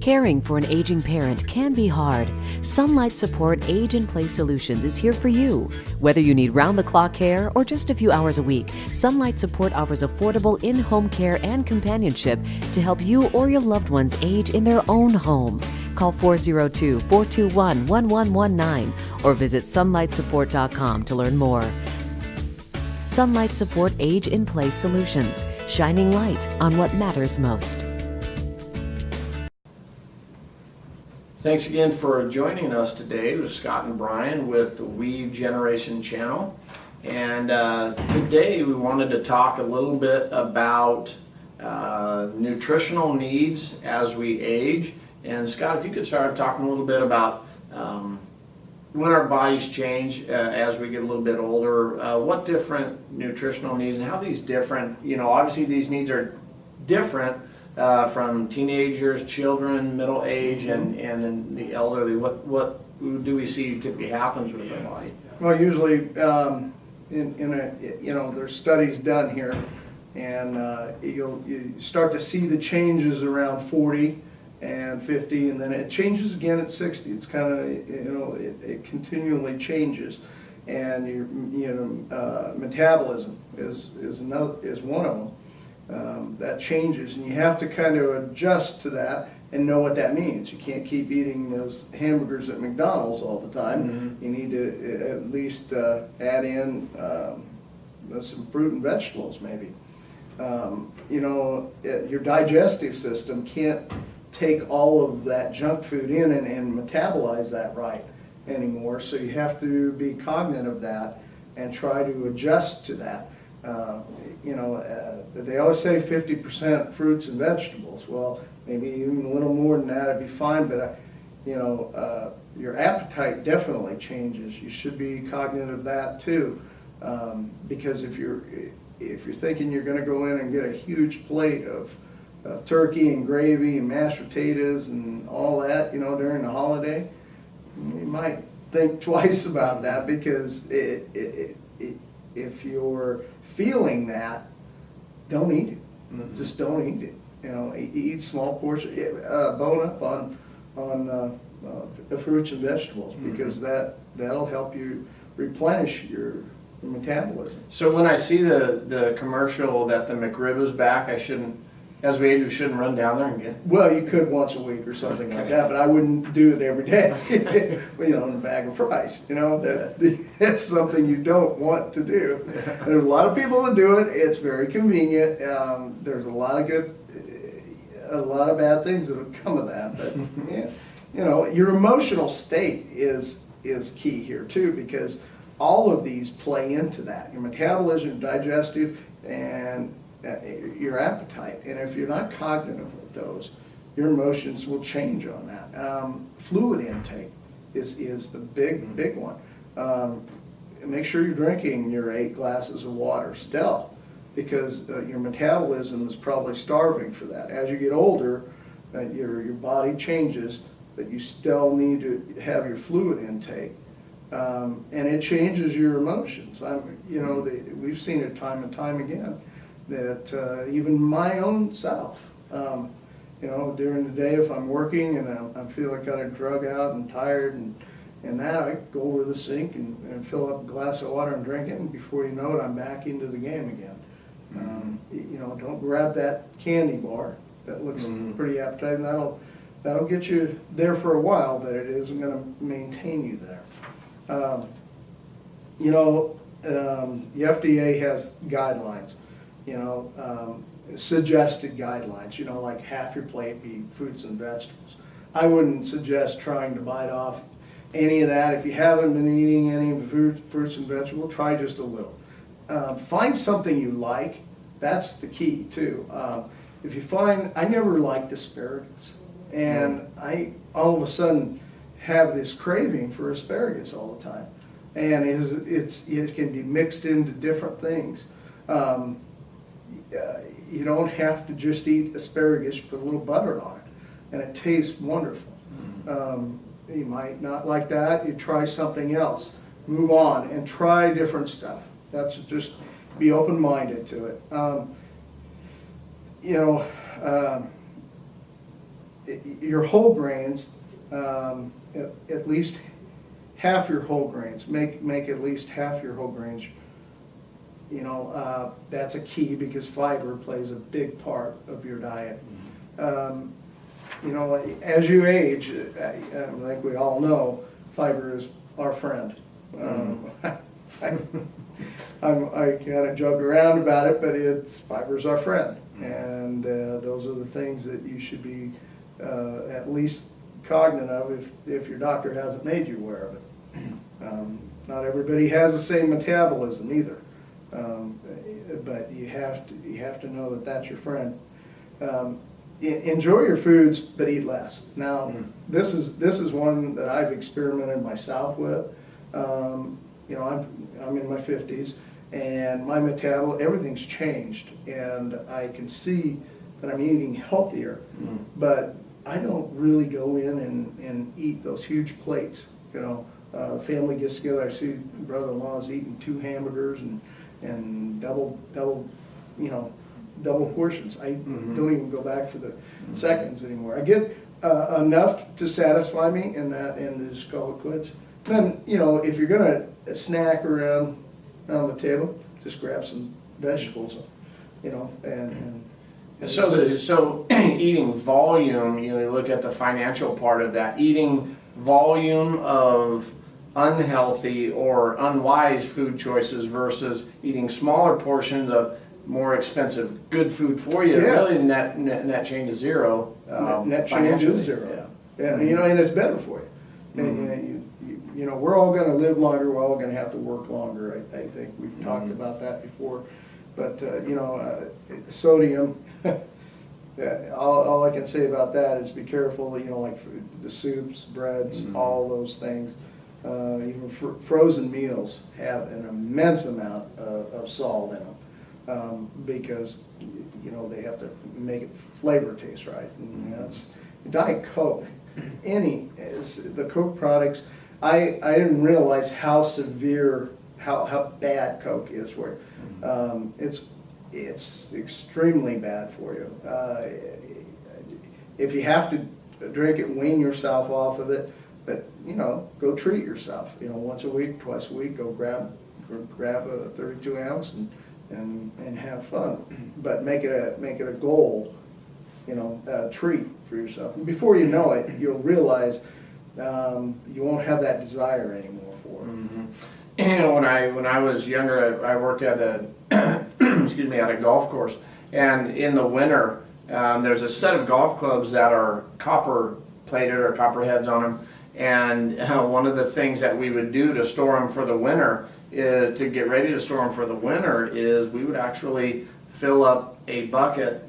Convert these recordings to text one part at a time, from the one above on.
Caring for an aging parent can be hard. Sunlight Support Age in Place Solutions is here for you. Whether you need round-the-clock care or just a few hours a week, Sunlight Support offers affordable in-home care and companionship to help you or your loved ones age in their own home. Call 402-421-1119 or visit sunlightsupport.com to learn more. Sunlight Support Age in Place Solutions, shining light on what matters most. Thanks again for joining us today with Scott and Brian with the Weave Generation channel. And today we wanted to talk a little bit about nutritional needs as we age. And Scott, if you could start talking a little bit about when our bodies change as we get a little bit older, what different nutritional needs and how these different, obviously these needs are different from teenagers, children, middle age, and then the elderly. What do we see typically happens with our body? Well, usually, there's studies done here, and you start to see the changes around 40 and 50, and then it changes again at 60. It's kind of, it continually changes, and your metabolism is one of them. That changes, and you have to kind of adjust to that and know what that means. You can't keep eating those hamburgers at McDonald's all the time. Mm-hmm. You need to at least add in some fruit and vegetables, maybe. Your digestive system can't take all of that junk food in and metabolize that right anymore, so you have to be cognizant of that and try to adjust to that. They always say 50% fruits and vegetables. Well, maybe even a little more than that would be fine, but your appetite definitely changes. You should be cognizant of that too, because if you're thinking you're going to go in and get a huge plate of turkey and gravy and mashed potatoes and all that, during the holiday, you might think twice about that, because if you're feeling that, don't eat it. Mm-hmm. Just don't eat it. Eat small portions. Bone up on fruits and vegetables, because that'll help you replenish your metabolism. So when I see the commercial that the McRib is back, as we age, we shouldn't run down there and get it? Well, you could once a week or something like that, but I wouldn't do it every day. In a bag of fries. That's something you don't want to do. There's a lot of people that do it. It's very convenient. There's a lot of bad things that would come of that. But your emotional state is key here too, because all of these play into that. Your metabolism, digestive, and your appetite. And if you're not cognizant of those, your emotions will change on that. Fluid intake is the big one. Make sure you're drinking your 8 glasses of water still, because your metabolism is probably starving for that. As you get older, your body changes, but you still need to have your fluid intake. And it changes your emotions. We've seen it time and time again, that even my own self, during the day, if I'm working and I'm feeling kind of drug out and tired and that, I go over to the sink and fill up a glass of water and drink it, and before you know it, I'm back into the game again. Don't grab that candy bar that looks pretty appetizing. That'll get you there for a while, but it isn't going to maintain you there. The FDA has guidelines. Suggested guidelines, like half your plate be fruits and vegetables. I wouldn't suggest trying to bite off any of that. If you haven't been eating any fruits and vegetables, try just a little. Find something you like. That's the key too. If you find, I never liked asparagus, and I all of a sudden have this craving for asparagus all the time, and it can be mixed into different things. You don't have to just eat asparagus. You put a little butter on it, and it tastes wonderful. You might not like that. You try something else. Move on and try different stuff. That's just be open-minded to it. your whole grains, at least half your whole grains, make at least half your whole grains. You know, that's a key because fiber plays a big part of your diet. You know, as you age, like we all know, fiber is our friend. I kind of joke around about it, but fiber's our friend, and those are the things that you should be at least cognizant of if your doctor hasn't made you aware of it. Not everybody has the same metabolism either, but you have to know that that's your friend. Enjoy your foods, but eat less. Now, this is one that I've experimented myself with. You know, I'm in my 50s, and my everything's changed, and I can see that I'm eating healthier, but I don't really go in and eat those huge plates. You know, family gets together. I see brother-in-law's eating 2 hamburgers and double, you know, double portions. I don't even go back for the seconds anymore. I get enough to satisfy me in that, and just call it quits. Then, you know, if you're gonna snack around the table, just grab some vegetables, you know, and so eating volume, you know, you look at the financial part of that, eating volume of unhealthy or unwise food choices versus eating smaller portions of more expensive good food for you. Yeah. Really net change is zero. Net change is zero. Yeah, you know, and it's better for you. And, you know, we're all going to live longer. We're all going to have to work longer. I think we've talked about that before. But you know, sodium. All I can say about that is be careful. You know, like the soups, breads, all those things. Even frozen meals have an immense amount of salt in them because you know they have to make it flavor taste right. And that's Diet Coke. The Coke products. I didn't realize how severe, how bad Coke is for you. It's extremely bad for you. If you have to drink it, wean yourself off of it. But you know, go treat yourself. You know, once a week, twice a week, go grab a 32 ounce and have fun. But make it a goal. You know, a treat for yourself. And before you know it, you'll realize you won't have that desire anymore for it. You know, when I was younger, I worked at a at a golf course, and in the winter, there's a set of golf clubs that are copper plated or copper heads on them. And one of the things that we would do to store them for the winter is to get ready to store them for the winter is we would actually fill up a bucket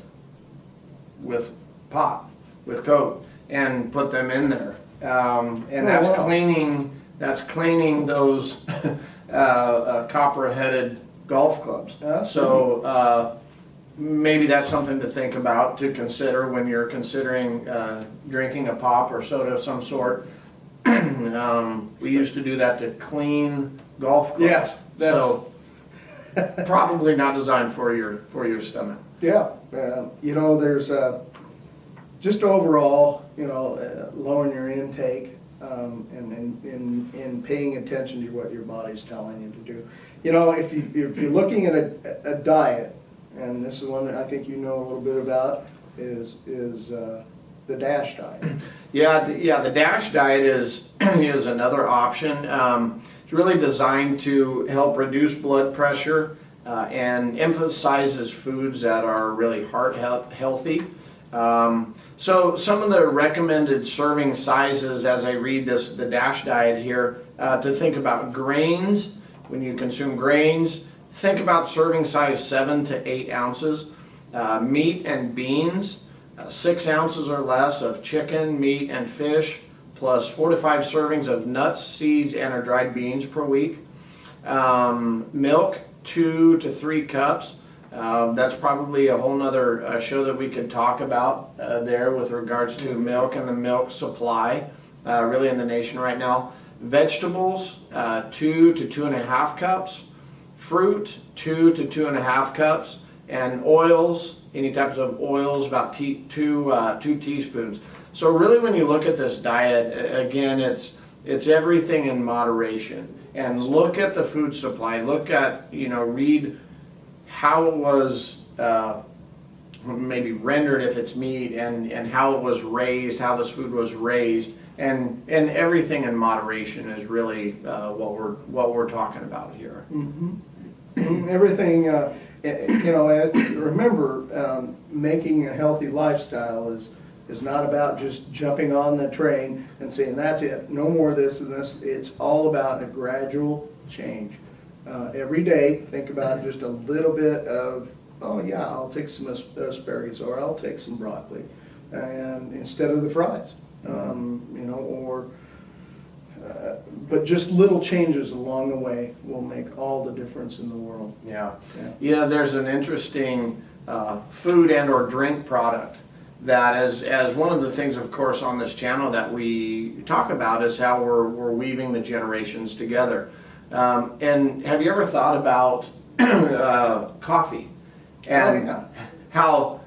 with pop, with Coke, and put them in there. And that's cleaning those copper-headed golf clubs. So maybe that's something to think about, to consider when you're considering drinking a pop or soda of some sort. We used to do that to clean golf clubs. Yeah, so probably not designed for your stomach. Yeah, you know, there's just overall, you know, lowering your intake and paying attention to what your body's telling you to do. You know, if you're looking at a diet, and this is one that I think you know a little bit about, is the DASH diet. Yeah, the DASH diet is another option. It's really designed to help reduce blood pressure and emphasizes foods that are really heart healthy. So some of the recommended serving sizes, as I read the DASH diet here, to think about grains. When you consume grains, think about serving size 7 to 8 ounces. Meat and beans, 6 ounces or less of chicken, meat, and fish, plus 4 to 5 servings of nuts, seeds, and or dried beans per week. Milk, 2 to 3 cups. That's probably a whole nother show that we could talk about there with regards to milk and the milk supply really in the nation right now. Vegetables, 2 to 2.5 cups. Fruit, 2 to 2.5 cups. And oils, any types of oils, about 2 teaspoons. So really when you look at this diet, again, it's everything in moderation. And look at the food supply, look at, read how it was maybe rendered if it's meat, and how it was raised, how this food was raised, and everything in moderation is really what we're talking about here. Everything, remember, making a healthy lifestyle is not about just jumping on the train and saying, that's it, no more of this and this. It's all about a gradual change. Every day, think about just a little bit of, oh yeah, I'll take some asparagus, or I'll take some broccoli, and instead of the fries, but just little changes along the way will make all the difference in the world. Yeah. There's an interesting food and or drink product that as one of the things, of course, on this channel that we talk about is how we're weaving the generations together. And have you ever thought about coffee and how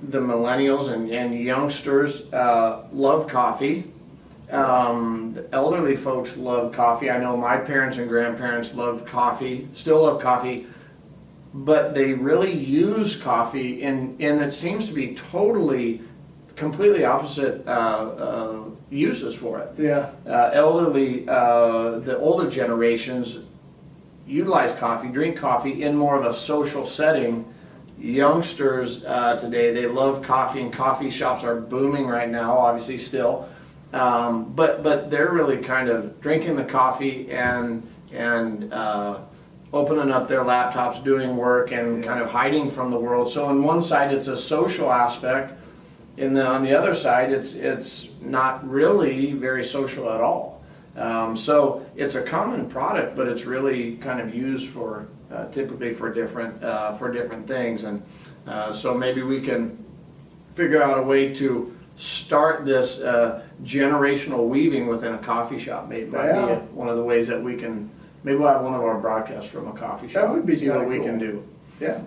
the millennials and youngsters love coffee? The elderly folks love coffee. I know my parents and grandparents loved coffee, still love coffee, but they really use coffee in it seems to be completely opposite uses for it. Yeah. The older generations utilize coffee, drink coffee in more of a social setting. Youngsters today, they love coffee, and coffee shops are booming right now, obviously still. But they're really kind of drinking the coffee and opening up their laptops, doing work, and kind of hiding from the world. So on one side, it's a social aspect, and then on the other side, it's not really very social at all. So it's a common product, but it's really kind of used for typically for different things. And so maybe we can figure out a way to start this generational weaving within a coffee shop. Maybe might be one of the ways that we can. Maybe we'll have one of our broadcasts from a coffee shop. That would be see what we cool. can do. Yeah.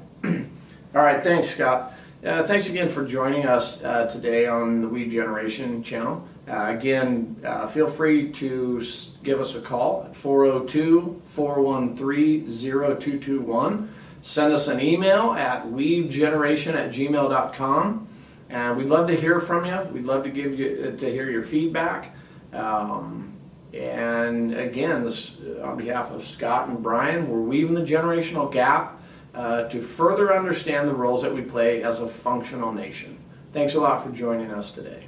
All right, thanks, Scott. Thanks again for joining us today on the Weave Generation channel. Again, feel free to give us a call at 402-413-0221. Send us an email at weavegeneration@gmail.com. And we'd love to hear from you. We'd love to hear your feedback. And again, this on behalf of Scott and Brian, we're weaving the generational gap to further understand the roles that we play as a functional nation. Thanks a lot for joining us today.